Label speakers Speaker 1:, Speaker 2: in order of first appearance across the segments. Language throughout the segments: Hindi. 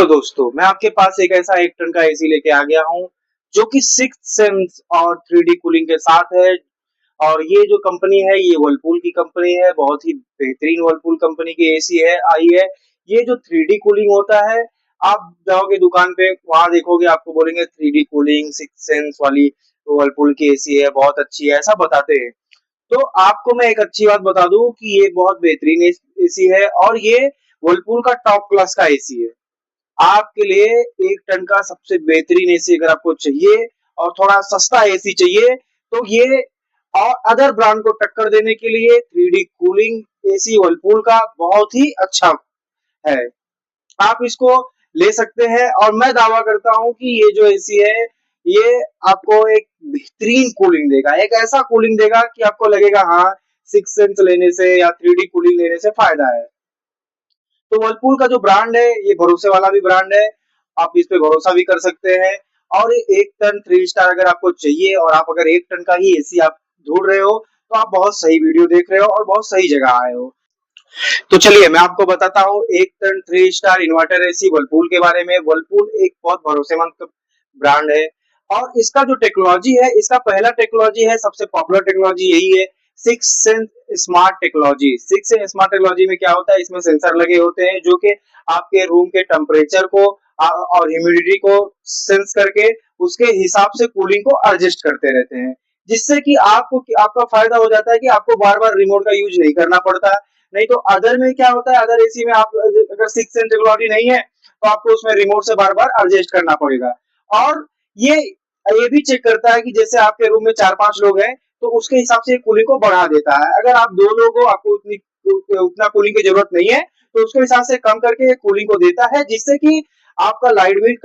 Speaker 1: हेलो दोस्तों, मैं आपके पास एक ऐसा 1 टन का एसी लेके आ गया हूँ, जो कि 6 सेंस और 3D कूलिंग के साथ है। और ये जो कंपनी है, ये वर्लपूल की कंपनी है। बहुत ही बेहतरीन वर्लपूल कंपनी की एसी है आई है। ये जो 3D कूलिंग होता है, आप जाओगे दुकान पे, वहां देखोगे, आपको बोलेंगे 3D कूलिंग 6 सेंस वाली वर्लपूल की एसी है, बहुत अच्छी है, ऐसा बताते हैं। तो आपको मैं एक अच्छी बात बता दूं कि ये बहुत बेहतरीन एसी है, और ये वर्लपूल का टॉप क्लास का एसी है। आपके लिए 1 टन का सबसे बेहतरीन एसी अगर आपको चाहिए और थोड़ा सस्ता एसी चाहिए, तो ये और अदर ब्रांड को टक्कर देने के लिए 3D कूलिंग एसी वर्लपूल का बहुत ही अच्छा है। आप इसको ले सकते हैं, और मैं दावा करता हूं कि ये जो एसी है, ये आपको एक बेहतरीन कूलिंग देगा, एक ऐसा कूलिंग देगा कि आपको लगेगा हाँ, 6 सेंस लेने से या 3D कूलिंग लेने से फायदा है। तो वर्लपूल का जो ब्रांड है, ये भरोसे वाला भी ब्रांड है। आप इस पे भरोसा भी कर सकते हैं। और ये 1 टन 3 स्टार अगर आपको चाहिए, और आप अगर 1 टन का ही एसी आप ढूंढ रहे हो, तो आप बहुत सही वीडियो देख रहे हो और बहुत सही जगह आए हो। तो चलिए मैं आपको बताता हूँ 1 ton 3 star inverter AC Whirlpool के बारे में। वर्लपूल एक बहुत भरोसेमंद ब्रांड है, और इसका जो टेक्नोलॉजी है, इसका पहला टेक्नोलॉजी है, सबसे पॉपुलर टेक्नोलॉजी यही है, 6 sense smart technology. 6 sense smart technology में क्या होता है, इसमें सेंसर लगे होते हैं जो कि आपके रूम के टेम्परेचर को और ह्यूमिडिटी को सेंस करके उसके हिसाब से कूलिंग को एडजस्ट करते रहते हैं, जिससे कि आपको आपका फायदा हो जाता है कि आपको बार बार रिमोट का यूज नहीं करना पड़ता। नहीं तो अदर में क्या होता है, अदर एसी में आप अगर 6 सेंस टेक्नोलॉजी नहीं है, तो आपको उसमें रिमोट से बार बार एडजस्ट करना पड़ेगा। और ये ये भी चेक करता है कि जैसे आपके रूम में 4-5 लोग हैं, तो उसके हिसाब से कूलिंग को बढ़ा देता है। अगर आप 2 लोग हो, आपको उतना कूलिंग की जरूरत नहीं है, तो उसके हिसाब से कम करके कूलिंग को देता है, जिससे कि आपका लाइट बिल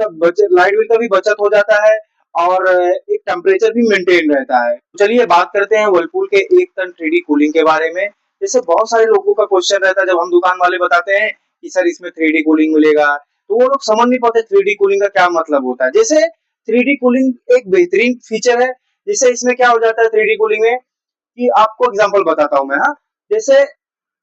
Speaker 1: का भी बचत हो जाता है, और एक टेम्परेचर भी मेंटेन रहता है। चलिए बात करते हैं वर्लपूल के 1 टन 3D कूलिंग के बारे में। जैसे बहुत सारे लोगों का क्वेश्चन रहता है, जब हम दुकान वाले बताते हैं कि सर इसमें 3D कूलिंग मिलेगा, तो वो लोग समझ नहीं पाते 3D कूलिंग का क्या मतलब होता है। जैसे 3D कूलिंग एक बेहतरीन फीचर है। जैसे इसमें क्या हो जाता है 3D कूलिंग में, कि आपको एग्जांपल बताता हूं मैं। हाँ, जैसे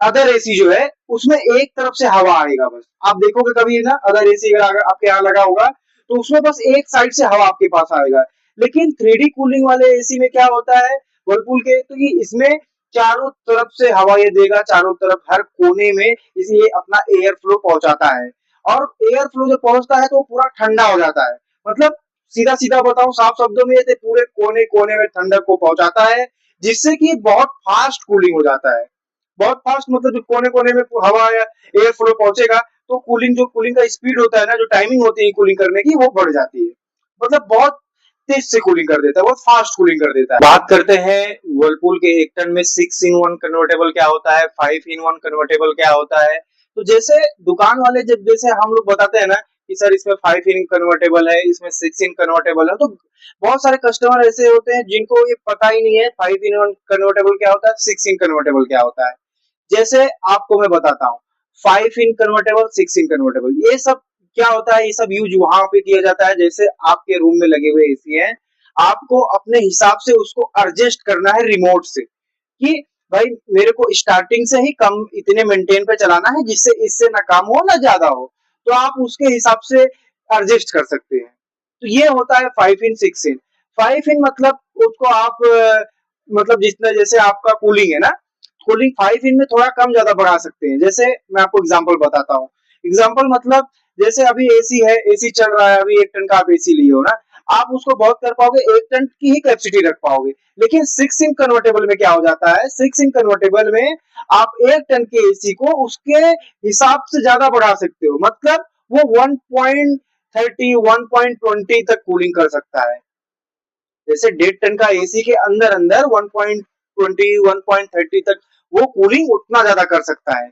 Speaker 1: अदर एसी जो है, उसमें एक तरफ से हवा आएगा बस। आप देखोगे कभी ना, अदर एसी अगर आपके यहाँ लगा होगा, तो उसमें बस एक साइड से हवा आपके पास आएगा। लेकिन 3D कूलिंग वाले एसी में क्या होता है वर्लपूल के, तो ये इसमें चारों तरफ से हवा ये देगा, चारों तरफ हर कोने में इसलिए अपना एयर फ्लो पहुंचाता है। और एयर फ्लो जब पहुंचता है, तो पूरा ठंडा हो जाता है। मतलब सीधा सीधा बताऊं, साफ शब्दों में, ये पूरे कोने कोने में ठंडक को पहुंचाता है, जिससे कि बहुत फास्ट कूलिंग हो जाता है। बहुत फास्ट मतलब जो कोने कोने में हवा या एयर फ्लो पहुंचेगा, तो कूलिंग का स्पीड होता है ना, जो टाइमिंग होती है कूलिंग करने की, वो बढ़ जाती है। मतलब बहुत तेज से कूलिंग कर देता है, बहुत फास्ट कूलिंग कर देता है। बात करते हैं वर्लपूल के 1 टन में 6 इन 1 कन्वर्टेबल क्या होता है, 5 इन 1 कन्वर्टेबल क्या होता है। तो जैसे दुकान वाले जब जैसे हम लोग बताते हैं ना कि सर इसमें 5 इन कन्वर्टेबल है, इसमें 6 इन कन्वर्टेबल है, तो बहुत सारे कस्टमर ऐसे होते हैं जिनको ये पता ही नहीं है 5 इन 1 कन्वर्टेबल क्या होता है, 6 इन कन्वर्टेबल क्या होता है। जैसे आपको मैं बताता हूँ, 5 इन कन्वर्टेबल, 6 इन कन्वर्टेबल, ये सब क्या होता है, ये सब यूज वहां पे किया जाता है। जैसे आपके रूम में लगे हुए एसी हैं, आपको अपने हिसाब से उसको एडजस्ट करना है रिमोट से, कि भाई मेरे को स्टार्टिंग से ही कम इतने मेंटेन पे चलाना है, जिससे इससे ना कम हो ना ज्यादा हो, तो आप उसके हिसाब से एडजस्ट कर सकते हैं। तो ये होता है 5 इन 6 इन। 5 इन मतलब उसको आप मतलब जितना जैसे आपका कूलिंग है ना, कूलिंग 5 इन में थोड़ा कम ज्यादा बढ़ा सकते हैं। जैसे मैं आपको एग्जांपल बताता हूँ। एग्जांपल मतलब जैसे अभी एसी है, एसी चल रहा है, अभी 1 टन का आप एसी लिए हो ना, आप उसको बहुत कर पाओगे, 1 टन की ही कैपेसिटी रख पाओगे। लेकिन 6 इन कन्वर्टेबल में क्या हो जाता है, 6 इन कन्वर्टेबल में आप 1 टन के एसी को उसके हिसाब से ज्यादा बढ़ा सकते हो। मतलब वो 1.30 1.20 तक कूलिंग कर सकता है। जैसे 1.5 टन का एसी के अंदर अंदर 1.20 1.30 तक वो कूलिंग उतना ज्यादा कर सकता है।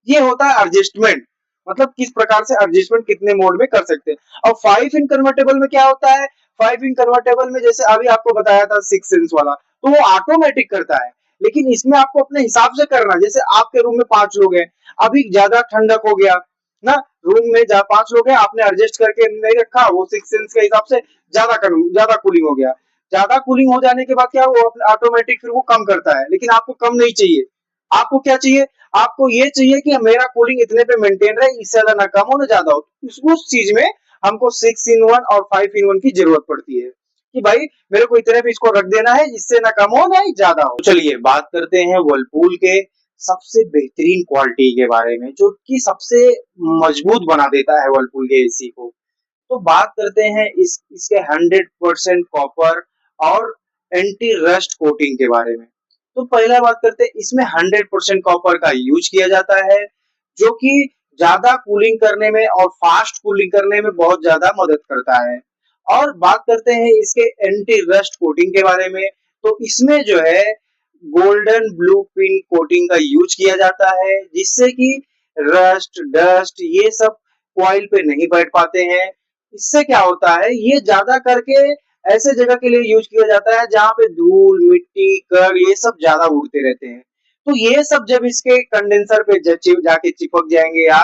Speaker 1: ये होता है एडजस्टमेंट, मतलब किस प्रकार से एडजस्टमेंट कितने मोड में कर सकते हैं। और 5 इन कन्वर्टेबल में क्या होता है, 5 इन कन्वर्टेबल में जैसे अभी आपको बताया था 6 इंच वाला, तो वो ऑटोमेटिक करता है। लेकिन इसमें आपको अपने हिसाब से करना। जैसे आपके रूम में 5 लोग हैं, अभी ज्यादा ठंडक हो गया ना, रूम में 5 लोग हैं, आपने एडजस्ट करके नहीं रखा, वो 6 इंच के हिसाब से ज्यादा कूलिंग हो गया। ज्यादा कूलिंग हो जाने के बाद क्या, वो ऑटोमेटिक फिर वो कम करता है, लेकिन आपको कम नहीं चाहिए। आपको क्या चाहिए? आपको ये चाहिए कि मेरा कूलिंग इतने पे मेंटेन रहे, इससे ज्यादा ना कम हो ना ज्यादा हो। उस चीज में हमको 6 इन 1 और 5 इन 1 की जरूरत पड़ती है कि भाई मेरे को इतने पे इसको रख देना है, इससे ना कम हो ना ही ज्यादा हो। तो चलिए बात करते हैं वर्लपूल के सबसे बेहतरीन क्वालिटी के बारे में, जो कि सबसे मजबूत बना देता है वर्लपूल के एसी को। तो बात करते हैं इसके 100% कॉपर और एंटी रस्ट कोटिंग के बारे में। तो पहला बात करते हैं, इसमें 100% कॉपर का यूज किया जाता है, जो कि ज्यादा कूलिंग करने में और फास्ट कूलिंग करने में बहुत ज्यादा मदद करता है। और बात करते हैं इसके एंटी रस्ट कोटिंग के बारे में, तो इसमें जो है गोल्डन ब्लू पिन कोटिंग का यूज किया जाता है, जिससे कि रस्ट डस्ट ये सब कॉइल पे नहीं बैठ पाते हैं। इससे क्या होता है, ये ज्यादा करके ऐसे जगह के लिए यूज किया जाता है जहां पे धूल मिट्टी कण ये सब ज्यादा उड़ते रहते हैं। तो ये सब जब इसके कंडेंसर पे जाके चिपक जाएंगे या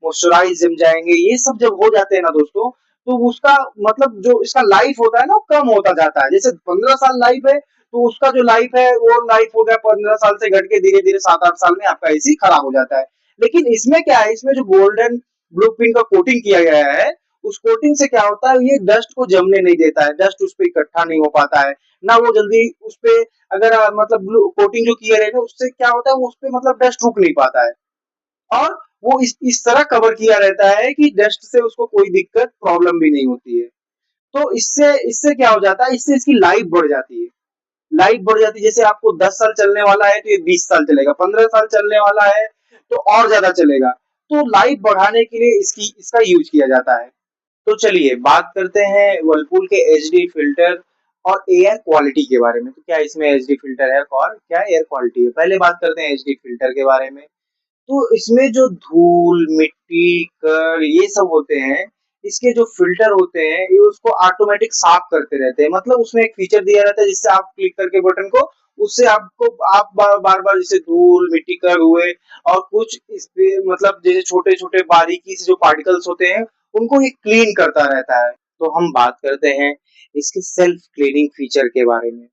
Speaker 1: मॉइस्चराइज जम जाएंगे, ये सब जब हो जाते हैं ना दोस्तों, तो उसका मतलब जो इसका लाइफ होता है ना, कम होता जाता है। जैसे 15 साल लाइफ है, तो उसका जो लाइफ है वो लाइफ हो गया 15 साल से घट के धीरे धीरे 7-8 साल में आपका एसी खराब हो जाता है। लेकिन इसमें क्या है, इसमें जो गोल्डन ब्लूप्रिंट का कोटिंग किया गया है, उस कोटिंग से क्या होता है, ये डस्ट को जमने नहीं देता है, डस्ट उस पर इकट्ठा नहीं हो पाता है ना, वो जल्दी उस पे अगर मतलब कोटिंग जो किया रहेगा उससे क्या होता है, उस पे मतलब डस्ट रुक नहीं पाता है। और वो इस तरह कवर किया रहता है कि डस्ट से उसको कोई दिक्कत प्रॉब्लम भी नहीं होती है। तो इससे इससे क्या हो जाता है, इससे इसकी लाइफ बढ़ जाती है। लाइफ बढ़ जाती है, जैसे आपको 10 साल चलने वाला है तो ये 20 साल चलेगा, 15 साल चलने वाला है तो और ज्यादा चलेगा। तो लाइफ बढ़ाने के लिए इसका यूज किया जाता है। तो चलिए बात करते हैं वर्लपूल के एचडी फिल्टर और एयर क्वालिटी के बारे में। तो क्या इसमें एचडी फिल्टर है और क्या एयर क्वालिटी है? पहले बात करते हैं एचडी फिल्टर के बारे में। तो इसमें जो धूल मिट्टी कण ये सब होते हैं, इसके जो फिल्टर होते हैं ये उसको ऑटोमेटिक साफ करते रहते हैं। मतलब उसमें एक फीचर दिया रहता है, जिससे आप क्लिक करके बटन को, उससे आपको आप बार बार जैसे धूल मिट्टी कण हुए और कुछ इस पे मतलब जैसे छोटे छोटे बारीकी से जो पार्टिकल्स होते हैं, उनको ये क्लीन करता रहता है। तो हम बात करते हैं इसके सेल्फ क्लीनिंग फीचर के बारे में।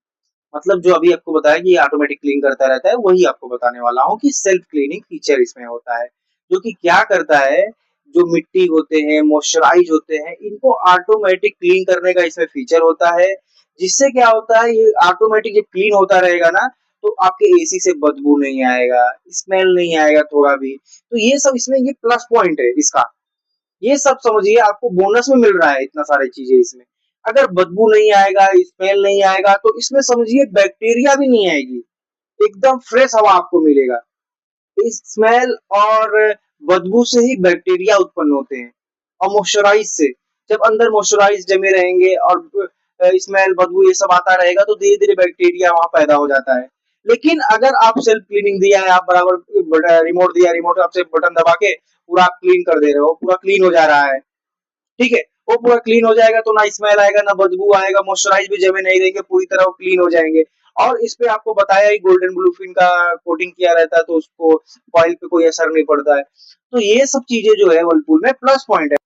Speaker 1: मतलब जो अभी आपको बताया कि ये ऑटोमेटिक क्लीन करता रहता है, वही आपको बताने वाला हूँ कि सेल्फ क्लीनिंग फीचर इसमें होता है, जो कि क्या करता है, जो मिट्टी होते हैं मॉइस्चराइज होते हैं, इनको ऑटोमेटिक क्लीन करने का इसमें फीचर होता है। जिससे क्या होता है, ये ऑटोमेटिक जब क्लीन होता रहेगा ना, तो आपके एसी से बदबू नहीं आएगा, स्मेल नहीं आएगा थोड़ा भी। तो ये सब इसमें ये प्लस पॉइंट है इसका। ये सब समझिए आपको बोनस में मिल रहा है, इतना सारी चीजें इसमें। अगर बदबू नहीं आएगा स्मेल नहीं आएगा, तो इसमें समझिए बैक्टीरिया भी नहीं आएगी, एकदम फ्रेश हवा आपको मिलेगा। इस स्मेल और बदबू से ही बैक्टीरिया उत्पन्न होते हैं, और मॉइस्चराइज से, जब अंदर मॉइस्चराइज जमे रहेंगे और स्मेल बदबू ये सब आता रहेगा, तो धीरे धीरे बैक्टीरिया वहां पैदा हो जाता है। लेकिन अगर आप सेल्फ क्लीनिंग दिया है, आप बराबर रिमोट दिया, रिमोट आपसे बटन दबा के पूरा आप क्लीन कर दे रहे हो, पूरा क्लीन हो जा रहा है, ठीक है, वो पूरा क्लीन हो जाएगा, तो ना स्मेल आएगा ना बदबू आएगा, मॉइस्चराइज भी जमे नहीं रहेंगे, पूरी तरह वो क्लीन हो जाएंगे। और इस पे आपको बताया ही गोल्डन ब्लूफिन का कोटिंग किया रहता है, तो उसको कॉइल पे कोई असर नहीं पड़ता है। तो ये सब चीजें जो है वर्लपूल में प्लस पॉइंट है।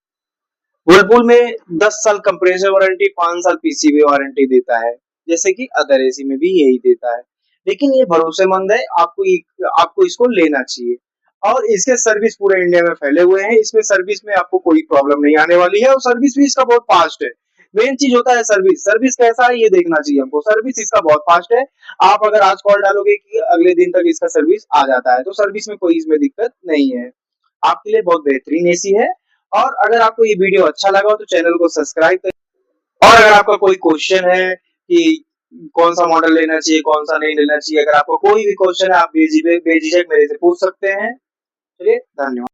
Speaker 1: वर्लपूल में 10 साल कंप्रेसर वारंटी, 5 साल पीसीबी वारंटी देता है, जैसे कि अदर एसी में भी यही देता है। लेकिन ये भरोसेमंद है, आपको इसको लेना चाहिए। और इसके सर्विस पूरे इंडिया में फैले हुए हैं, इसमें सर्विस में आपको कोई प्रॉब्लम नहीं आने वाली है, और सर्विस भी इसका बहुत फास्ट है। मेन चीज होता है सर्विस, सर्विस कैसा है ये देखना चाहिए हमको, सर्विस इसका बहुत फास्ट है। आप अगर आज कॉल डालोगे कि अगले दिन तक इसका सर्विस आ जाता है, तो सर्विस में कोई इसमें दिक्कत नहीं है। आपके लिए बहुत बेहतरीन एसी है। और अगर आपको ये वीडियो अच्छा लगा हो तो चैनल को सब्सक्राइब करें। और अगर आपका कोई क्वेश्चन है कि कौन सा मॉडल लेना चाहिए कौन सा नहीं लेना चाहिए, अगर आपको कोई भी क्वेश्चन है आप बेझिझक मेरे से पूछ सकते हैं। चलिए धन्यवाद।